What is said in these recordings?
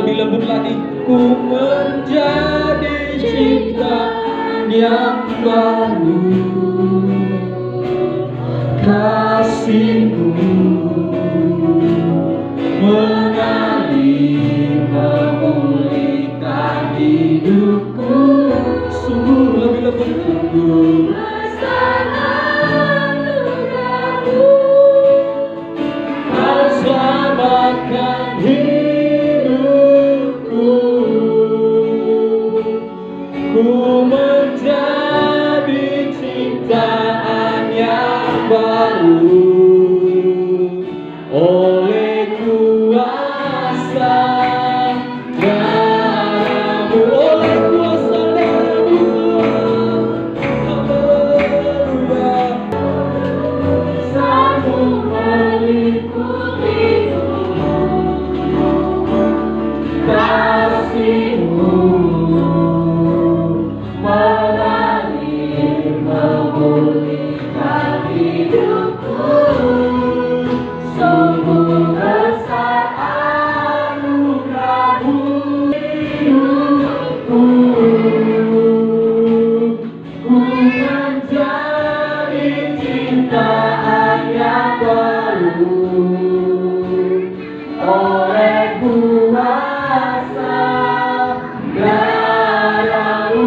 lebih lembut lagi. Ku menjadi ciptaan yang baru, kasih-Mu mengalir memulihkan hidupku. Sungguh lebih lembut, sungguh besar anugerah-Mu, Kau selamatkan hidupku. Ku menjadi ciptaan yang baru oleh kuasa darah-Mu, oleh kuasa darah-Mu. Haleluya. Satu meliputiku, kasih-Mu mengalir memulihkan hidupku. Sungguh besar anugerah-Mu hidupku. Ku menjadi ciptaan yang baru oleh kuasa darah-Mu.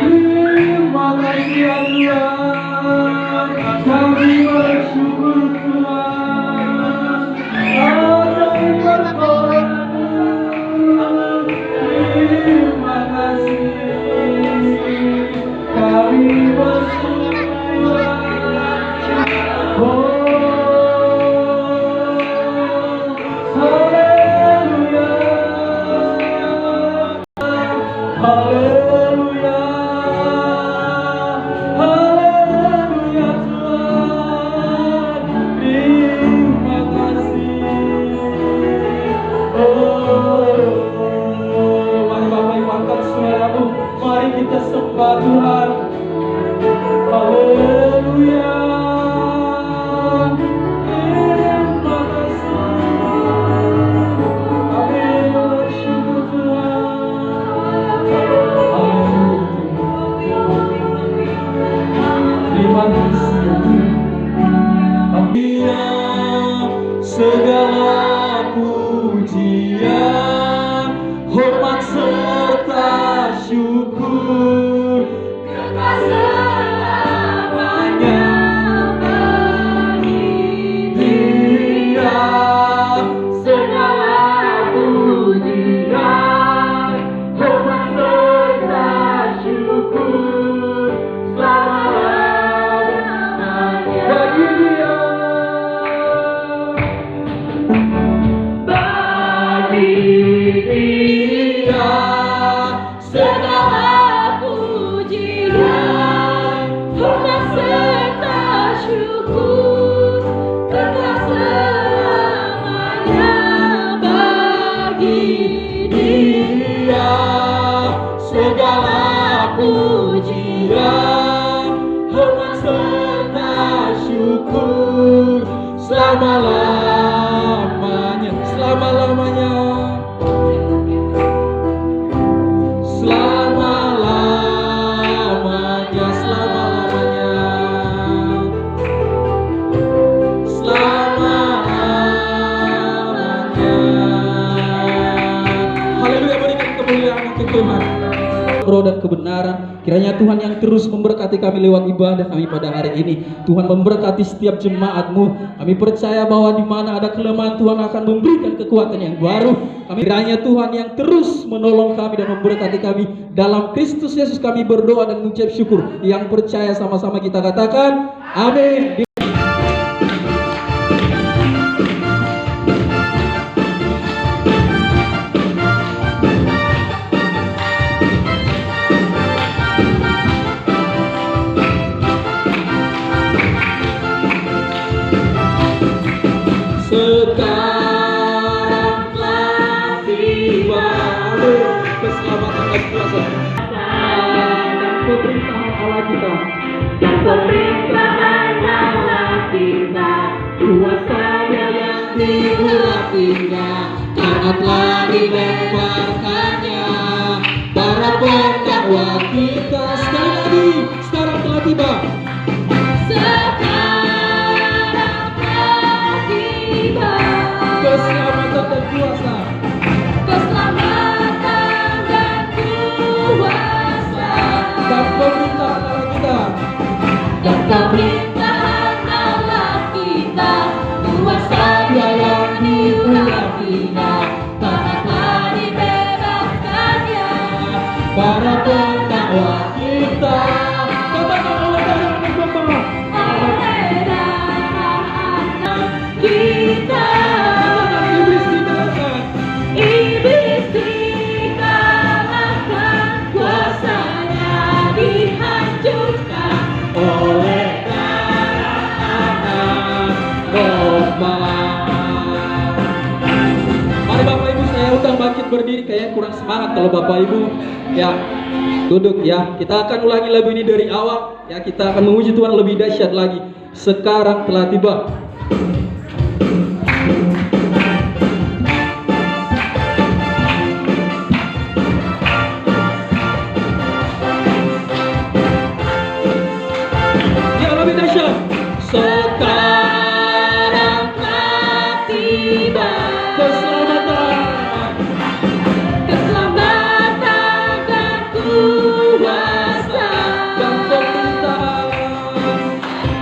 Terima kasih ya Tuhan, kami bersyukur Tuhan atas pertolongan-Mu. Terima kasih, kami bersyukur. Oh, haleluya, haleluya, haleluya Tuhan. Terima kasih. Mari Bapak Ibu angkat suara-Mu, mari kita sembah Tuhan. Haleluya. Terima kasih. Kami bersyukur Tuhan. Haleluya. Terima kasih. Segala pujian, hormat serta syukur kekal selamanya bagi Dia. Segala pujian, hormat serta syukur selama-lamanya bagi Dia. Dia segala pujian, hormat serta syukur kekal selamanya bagi Dia. Segala pujian, hormat serta syukur selama-lamanya, selama-lamanya. Selama-lamanya, selama-lamanya, selama-lamanya. Haleluya, berikan kemuliaan untuk Tuhan. Roh dan kebenaran, kiranya Tuhan yang terus memberkati kami lewat ibadah kami pada hari ini. Tuhan memberkati setiap jemaat-Mu. Kami percaya bahwa di mana ada kelemahan, Tuhan akan memberikan kekuatan yang baru. Kami kiranya Tuhan yang terus menolong kami dan memberkati kami. Dalam Kristus Yesus kami berdoa dan mengucap syukur. Yang percaya sama-sama kita katakan amin. Sekarang telah tiba keselamatan dan kuasa dan pemerintahan Allah kita, dan pemerintahan Allah kita, kuasa yang diurapinya, karena telah dilemparkannya para pendakwa kita. Sekali lagi, sekarang telah tiba. Sekarang telah tiba Keselamatan dan kuasa, keselamatan dan kuasa, dan pemerintahan Allah kita, dan pemerintahan Allah kita, kuasa yang diurapinya, karena telah dibebaskannya para pendakwa kita. Katakan oleh darah dan Bapa, oleh darah anak kita. katakan iblis dikalahkan, Iblis dikalahkan, kuasanya dihancurkan oleh darah anak domba. Mari Bapak Ibu, saya undang bangkit berdiri. Kayaknya kurang semangat kalau Bapak Ibu ya duduk ya. Kita akan ulangi lagu ini dari awal ya. Kita akan memuji Tuhan lebih dahsyat lagi. Sekarang telah tiba. Ya, lebih dahsyat. Sekarang telah tiba keselamatan keselamatan dan kuasa, dan pemerintahan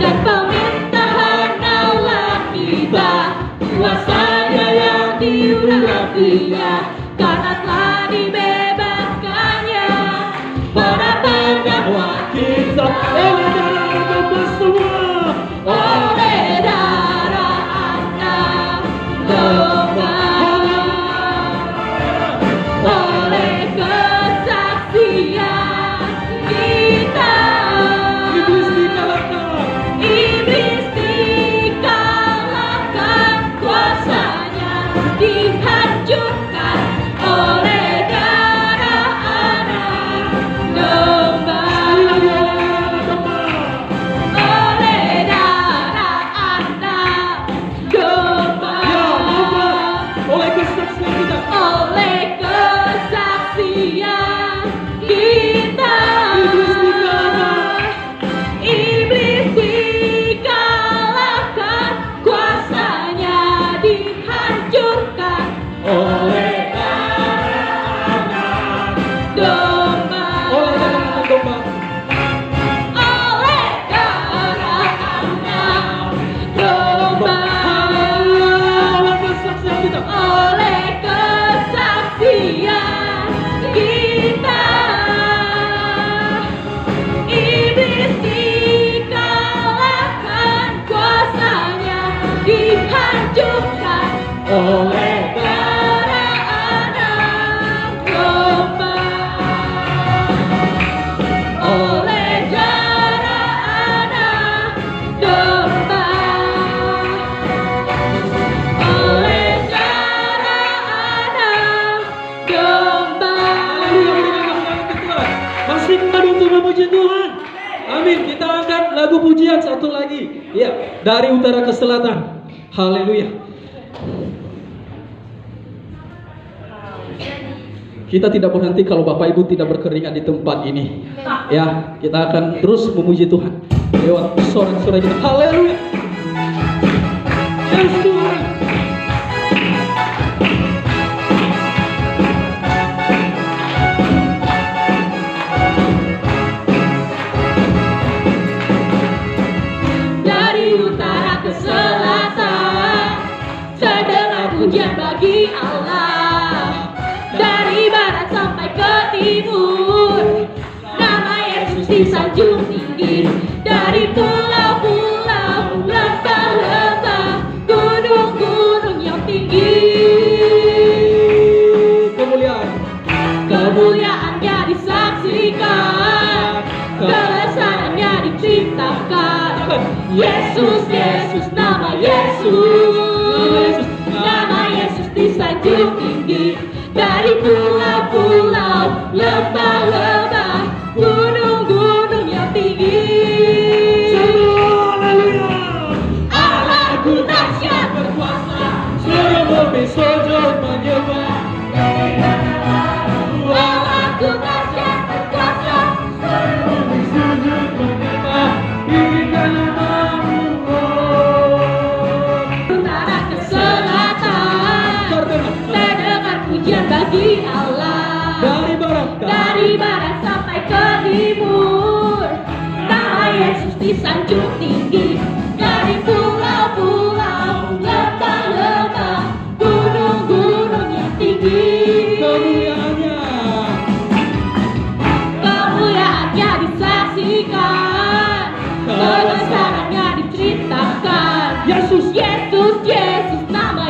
dan pemerintahan Allah kita, kuasanya yang diurapinya, karena telah dibebaskannya para pendakwa kita oleh darah Bapa semua. oleh darah anak domba, oleh kesaksian kita. Iblis dikalahkan, Iblis dikalahkan, kuasanya dihancurkan oleh darah anak domba, sekali lagi oleh darah Bapa. oleh darah anak domba, Ya Bapa, oleh kesaksian kita. oleh kesaksian kita. Iblis dikalahkan, Iblis dikalahkan, kuasanya dihancurkan oleh darah anak, domba, oleh darah anak domba. oleh darah anak domba, Oleh kesaksian kita. oleh kesaksian kita. Iblis dikalahkan, kuasanya dihancurkan Oleh darah anak domba, oleh darah anak domba, oleh darah anak domba. Masih padu untuk memuji Tuhan. Amin. Kita angkat lagu pujian satu lagi. Ya, dari utara ke selatan. Haleluya. Kita tidak berhenti kalau Bapak Ibu tidak berkeringat di tempat ini. Ya, kita akan terus memuji Tuhan lewat sorak-sorai kita. Haleluya. Yes, Tuhan. Dari utara ke selatan, terdengar pujian bagi Allah. Dari barat sampai ke timur, nama Yesus disanjung tinggi. Dari pulau-pulau, lembah-lembah, gunung-gunung yang tinggi, kemuliaannya disaksikan, kelesarannya diciptakan. Yesus, Yesus, nama Yesus, nama Yesus disanjung tinggi. Dari pulau-pulau, lembah-lembah, gunung-gunung yang tinggi. Haleluya. Allahku dahsyat berkuasa,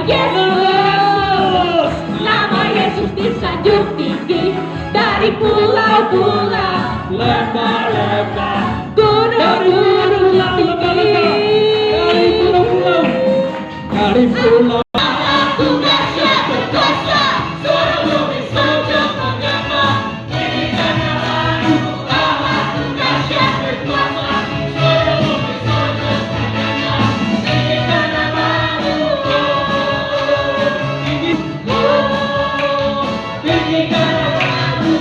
Yesus, nama Yesus disanjung tinggi. Dari pulau-pulau, lembah-lembah, gunung-gunung yang tinggi. Dari pulau Tugas yang berkuasa, suruh bumi sujud menyembah. Inikan namamu, Allah tugas yang berkuasa, suruh bumi sujud menyembah. Inikan namamu, tinggikan namamu.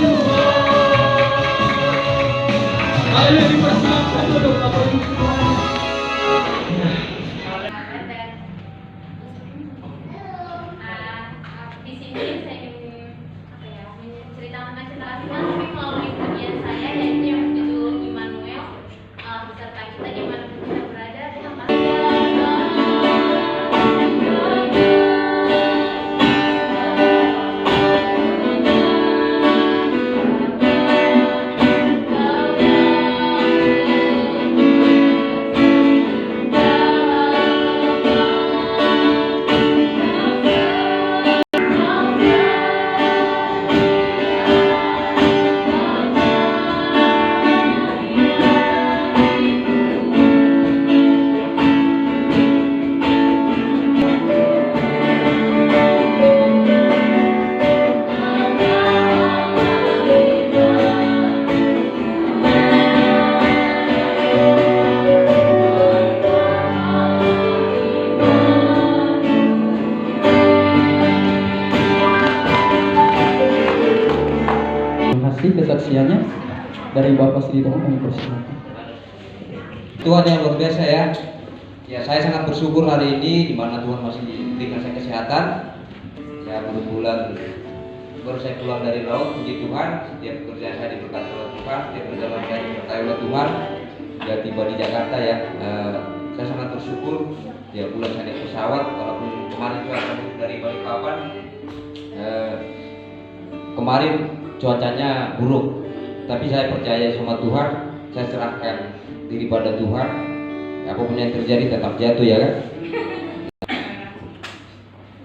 ayo dipersilakan untuk Bapak Ibu semua. Di sini saya ingin menceritakan kasihnya, tapi melalui bagian saya yaitu yang berjudul Immanuel, beserta kita gimana kita berada di tempat Terima kasih kesaksiannya dari Bapak Sri Tomo, kami persilakan. Tuhan yang luar biasa ya. Ya, saya sangat bersyukur hari ini di mana Tuhan masih berikan saya kesehatan. Ya, baru saya pulang dari laut, puji Tuhan. Setiap pekerjaan saya diberkati oleh Tuhan, setiap perjalanan saya diberkati oleh Tuhan. Ya, tiba di Jakarta ya. Saya sangat bersyukur. Ya, pulang saya naik pesawat, walaupun kemarin cuaca dari Balikpapan. Kemarin cuacanya buruk, tapi saya percaya sama Tuhan. Saya serahkan diri pada Tuhan. Apapun yang terjadi tetap jatuh ya kan.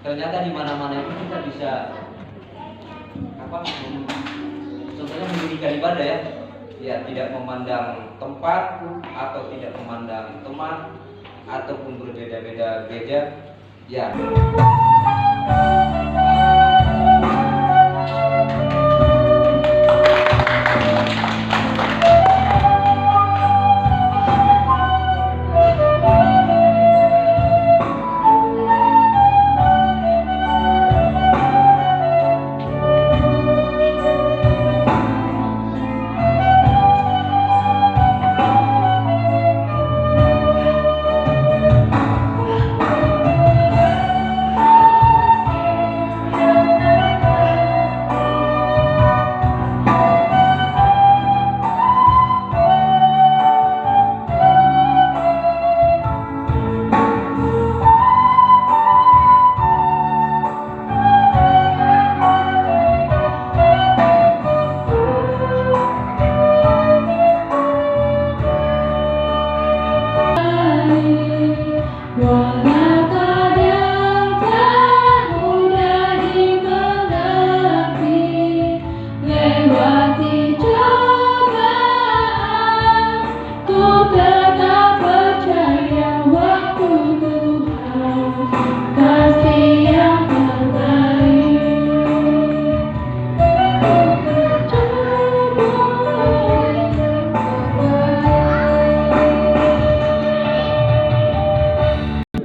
Ternyata di mana-mana itu kita bisa contohnya mendirikan ibadah ya. Ya, tidak memandang tempat atau tidak memandang teman ataupun berbeda-beda gereja. Ya.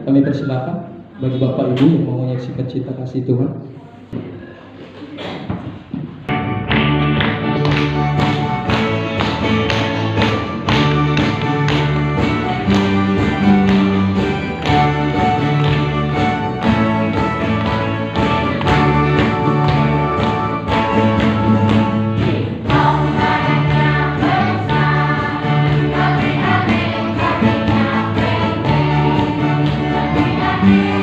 Kami persilakan bagi Bapak Ibu yang mau menyaksikan cita kasih Tuhan. Amin.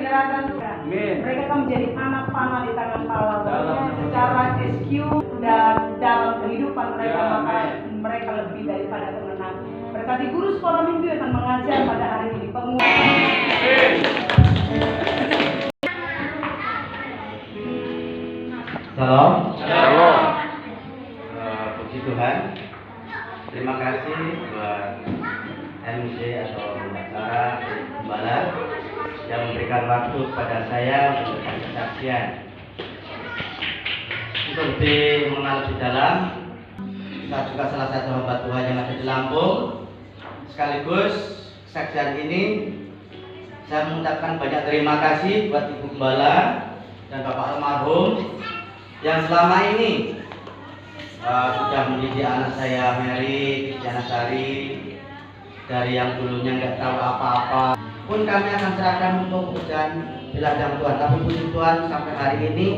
menyerahkan mereka akan menjadi anak panah di tangan pahlawannya secara SQ dan dalam kehidupan mereka, maka mereka lebih daripada pemenang. Berkati guru sekolah minggu yang akan mengajar pada hari ini Salam. Salam. Puji Tuhan. Terima kasih buat MC atau acara Gembala yang memberikan waktu kepada saya untuk memberikan kesaksian. Untuk lebih mengenal di dalam, saya juga salah satu hamba Tuhan yang ada di Lampung. Sekaligus kesaksian ini saya mengucapkan banyak terima kasih buat Ibu Gembala dan Bapak almarhum yang selama ini sudah mendidik anak saya Mary, Diana Sari, dari yang dulunya nggak tahu apa-apa pun kami akan serahkan untuk pekerjaan di ladang Tuhan. Tapi puji Tuhan sampai hari ini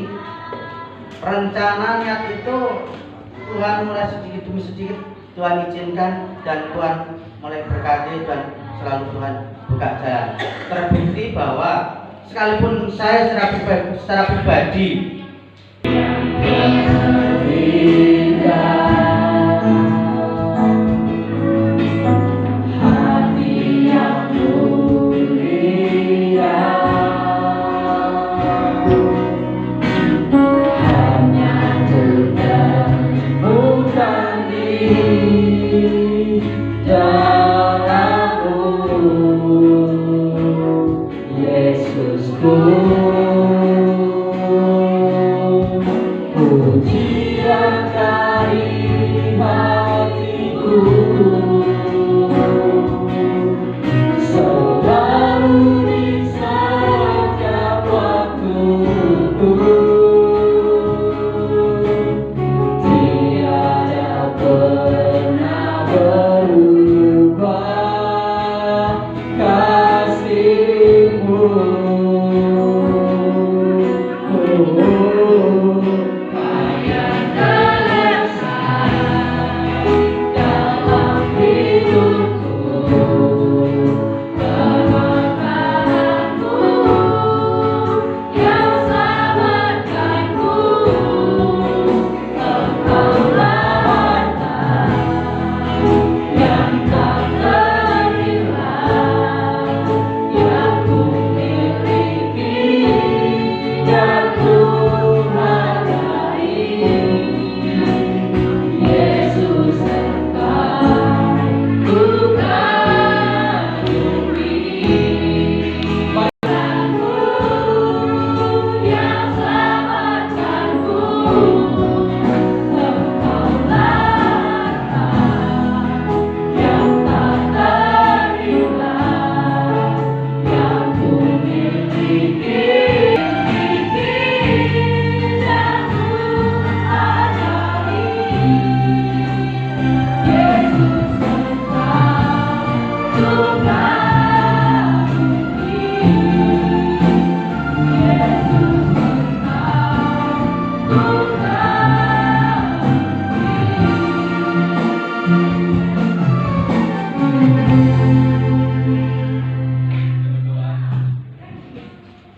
rencana niat itu Tuhan mulai sedikit demi sedikit Tuhan izinkan dan Tuhan mulai berkati dan selalu Tuhan buka jalan. Terbukti bahwa sekalipun saya secara pribadi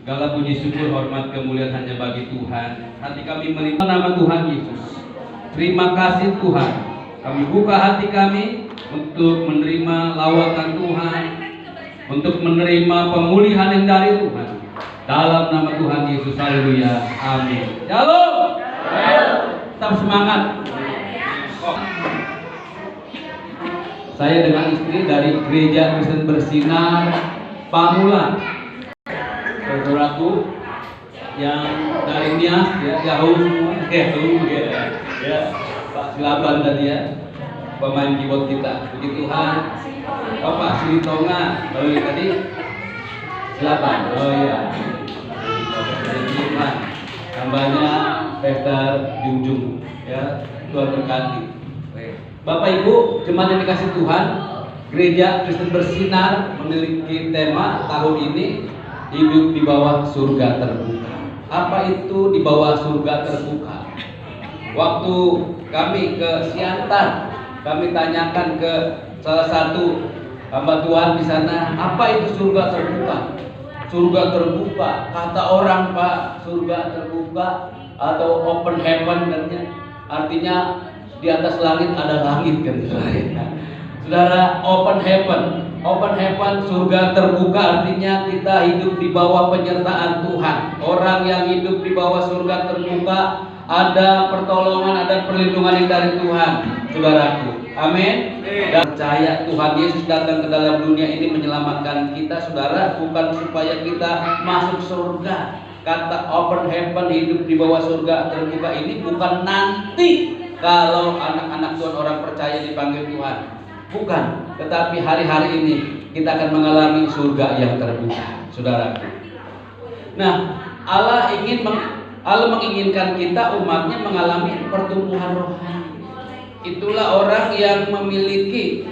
Segala puji syukur, hormat, kemuliaan hanya bagi Tuhan. Hati kami menerima nama Tuhan Yesus. Terima kasih Tuhan. Kami buka hati kami untuk menerima lawatan Tuhan, untuk menerima pemulihan yang dari Tuhan. Dalam nama Tuhan Yesus, haleluya, amin. Shalom. Tetap semangat. Saya dengan istri dari Gereja Kristen Bersinar Pamulan. Saudaraku yang dari Nias ya, jauh semua ya, Pak Silaban tadi ya, pemain keyboard kita. Puji Tuhan. Bapak Silitonga tadi Silaban. Oh iya. Puji Tuhan. Tambahnya Peter Junjung ya, Tuhan berkati. Bapak Ibu, jemaat yang dikasih Tuhan, Gereja Kristen Bersinar memiliki tema tahun ini, hidup di bawah surga terbuka. Apa itu di bawah surga terbuka? Waktu kami ke Siantar, kami tanyakan ke salah satu hamba Tuhan di sana, apa itu surga terbuka? surga terbuka. Kata orang Pak, surga terbuka atau open heaven katanya. Artinya di atas langit ada langit kan. Saudara, open heaven, surga terbuka artinya kita hidup di bawah penyertaan Tuhan. Orang yang hidup di bawah surga terbuka, ada pertolongan, ada perlindungan dari Tuhan, saudaraku. Amin. Dan percaya Tuhan Yesus datang ke dalam dunia ini menyelamatkan kita, saudara, bukan supaya kita masuk surga. Kata open heaven, hidup di bawah surga terbuka ini bukan nanti kalau anak-anak Tuhan, orang percaya dipanggil Tuhan. Bukan, tetapi hari-hari ini kita akan mengalami surga yang terbuka, saudaraku. Nah, Allah menginginkan kita umatnya mengalami pertumbuhan rohani. Itulah orang yang memiliki,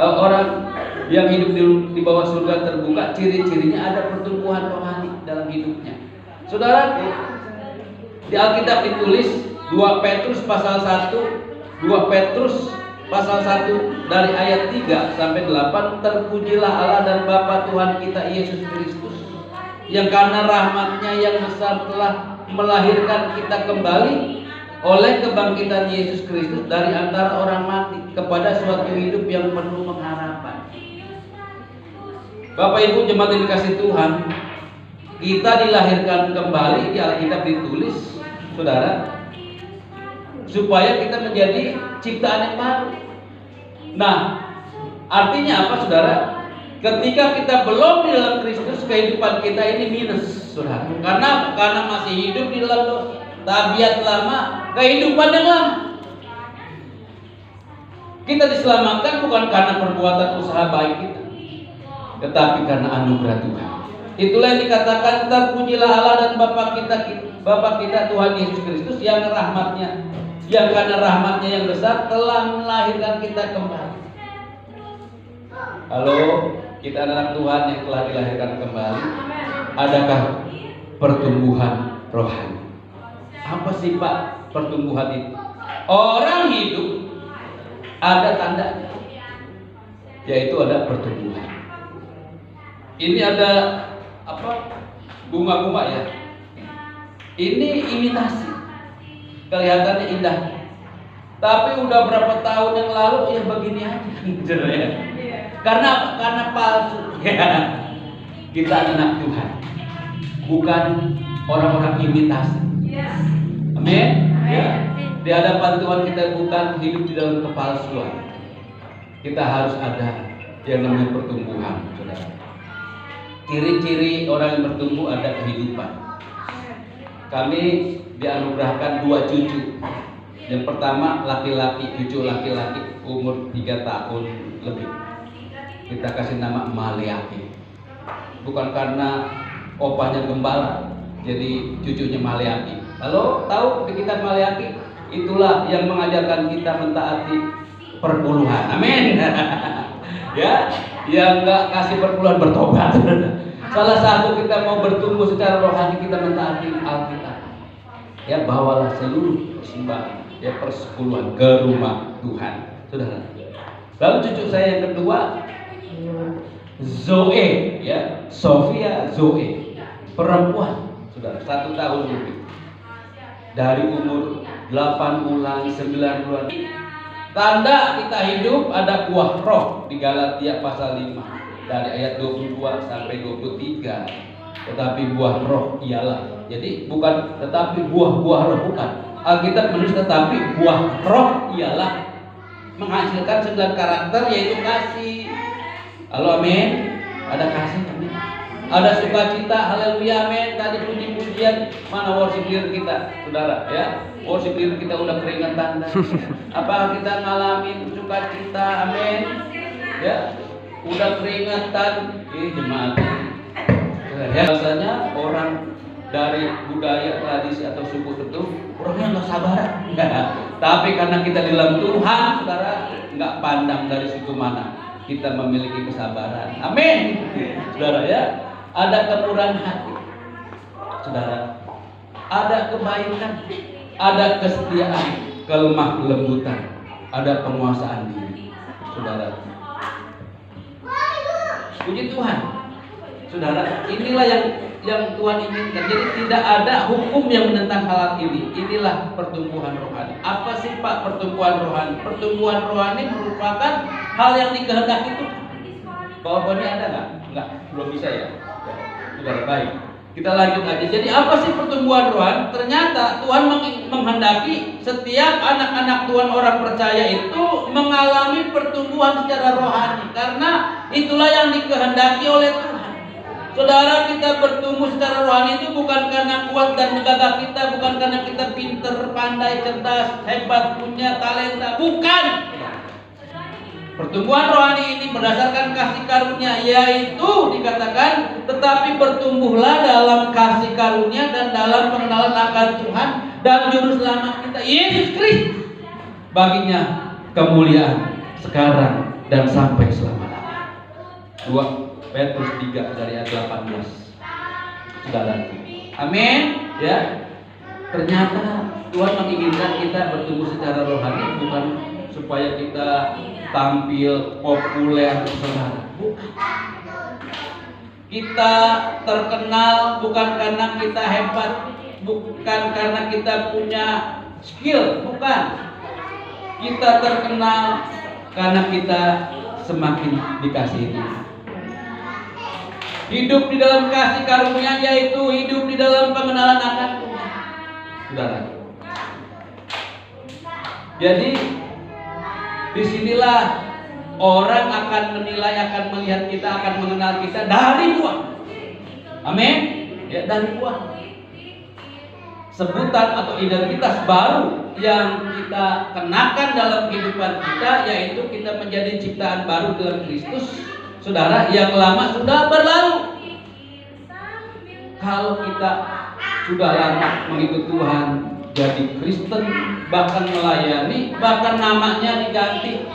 orang yang hidup di bawah surga terbuka, ciri-cirinya ada pertumbuhan rohani dalam hidupnya. Saudaraku, di Alkitab ditulis 2 Petrus pasal 1, 2 Petrus pasal 1 dari ayat 3 sampai 8, terpujilah Allah dan Bapa Tuhan kita Yesus Kristus, yang karena rahmat-Nya yang besar telah melahirkan kita kembali oleh kebangkitan Yesus Kristus dari antara orang mati kepada suatu hidup yang penuh pengharapan. Bapak Ibu jemaat yang dikasih Tuhan, kita dilahirkan kembali, di Alkitab ditulis, saudara, supaya kita menjadi ciptaan yang baru. Nah, artinya apa, saudara? Ketika kita belum di dalam Kristus, kehidupan kita ini minus, saudara. Karena masih hidup di dalam dosa, tabiat lama, kehidupan yang lama. Kita diselamatkan bukan karena perbuatan usaha baik kita, tetapi karena anugerah Tuhan. Itulah yang dikatakan, terpujilah Allah dan Bapa kita Tuhan Yesus Kristus, yang karena rahmat-Nya yang besar telah melahirkan kita kembali. Halo, kita anak Tuhan yang telah dilahirkan kembali. Adakah pertumbuhan rohani? Apa sih Pak pertumbuhan itu? Orang hidup ada tandanya, yaitu ada pertumbuhan. Ini ada bunga-bunga ya. Ini imitasi, kelihatannya indah, tapi udah berapa tahun yang lalu ya begini aja, ya. Karena palsu. Kita anak Tuhan, bukan orang-orang imitasi. Amin. Ya. Di hadapan Tuhan kita bukan hidup di dalam kepalsuan. Kita harus ada yang namanya pertumbuhan, saudara. Ciri-ciri orang yang bertumbuh ada kehidupan. Kami dianugerahkan 2 cucu. Yang pertama laki-laki, cucu laki-laki umur 3 tahun lebih. Kita kasih nama Maleaki. Bukan karena opahnya gembala, jadi cucunya Maleaki. Lalu tahu di kitab Maleaki, itulah yang mengajarkan kita mentaati perpuluhan. Amin. Ya, yang nggak kasih perpuluhan bertobat. Salah satu kita mau bertumbuh secara rohani, kita mentaati Alkitab. Ya, bawalah seluruh persembahan, ya, persepuluhan ke rumah Tuhan, saudara. Lalu cucu saya yang kedua, Zoe, ya, Sofia Zoe, perempuan, saudara, 1 tahun lebih. Dari umur 8 bulan, 9 bulan. Tanda kita hidup ada buah roh di Galatia pasal 5 dari ayat 22 sampai 23. Tetapi buah roh ialah, jadi bukan tetapi buah-buah roh, bukan. Alkitab menulis tetapi buah roh ialah menghasilkan 9 karakter, yaitu kasih. Halo, amin. Ada kasih, amin. Ada sukacita, haleluya, amin. Tadi puji-pujian, mana worship leader kita, saudara, ya. Worship leader kita udah keringetan. Apa kita ngalamin sukacita, amin. Ya, udah keringetan, jemaat. Ya, biasanya orang dari budaya, tradisi atau suku tertentu orangnya nggak sabaran. Tapi karena kita di dalam Tuhan, saudara, nggak pandang dari suku mana, kita memiliki kesabaran. Amin, saudara, ya. Ada kemurahan hati, saudara. Ada kebaikan, ada kesetiaan, kelemah lembutan, ada penguasaan diri, saudara. Puji Tuhan. Saudara, inilah yang Tuhan inginkan. Jadi tidak ada hukum yang menentang hal ini. Inilah pertumbuhan rohani. Apa sih Pak pertumbuhan rohani? Pertumbuhan rohani merupakan hal yang dikehendaki Tuhan. PowerPoint-nya ada nggak? Nggak, belum bisa ya. Saudara, baik. Kita lanjut aja. Jadi apa sih pertumbuhan rohani? Ternyata Tuhan menghendaki setiap anak-anak Tuhan orang percaya itu mengalami pertumbuhan secara rohani. Karena itulah yang dikehendaki oleh Tuhan. Saudara, kita bertumbuh secara rohani itu bukan karena kuat dan gagah kita, bukan karena kita pinter, pandai, cerdas, hebat, punya talenta, bukan. Pertumbuhan rohani ini berdasarkan kasih karunia, yaitu dikatakan, tetapi bertumbuhlah dalam kasih karunia dan dalam pengenalan akan Tuhan dan Juru Selamat kita, Yesus Kristus. Baginya kemuliaan sekarang dan sampai selama-lamanya. 2 Petrus 3 dari ayat 18. Saudara. Amin. Ya. Ternyata Tuhan menginginkan kita bertumbuh secara rohani bukan supaya kita tampil populer, saudara. Bukan. Kita terkenal bukan karena kita hebat, bukan karena kita punya skill, bukan. Kita terkenal karena kita semakin dikasihi Tuhan. Hidup di dalam kasih karunia, yaitu hidup di dalam pengenalan akan Tuhan. Saudara. Jadi disinilah orang akan menilai, akan melihat kita, akan mengenal kita dari buah. Amin. Ya, dari buah. Sebutan atau identitas baru yang kita kenakan dalam kehidupan kita, yaitu kita menjadi ciptaan baru dalam Kristus. Saudara, yang lama sudah berlalu. Kalau kita sudah lama mengikut Tuhan, jadi Kristen, bahkan melayani, bahkan namanya diganti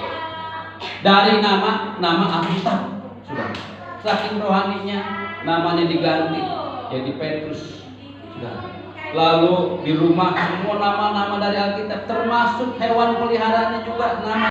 dari nama Alkitab. Sudah. Saking rohaninya, namanya diganti jadi Petrus. Sudah. Lalu di rumah semua nama-nama dari Alkitab, termasuk hewan peliharaannya juga nama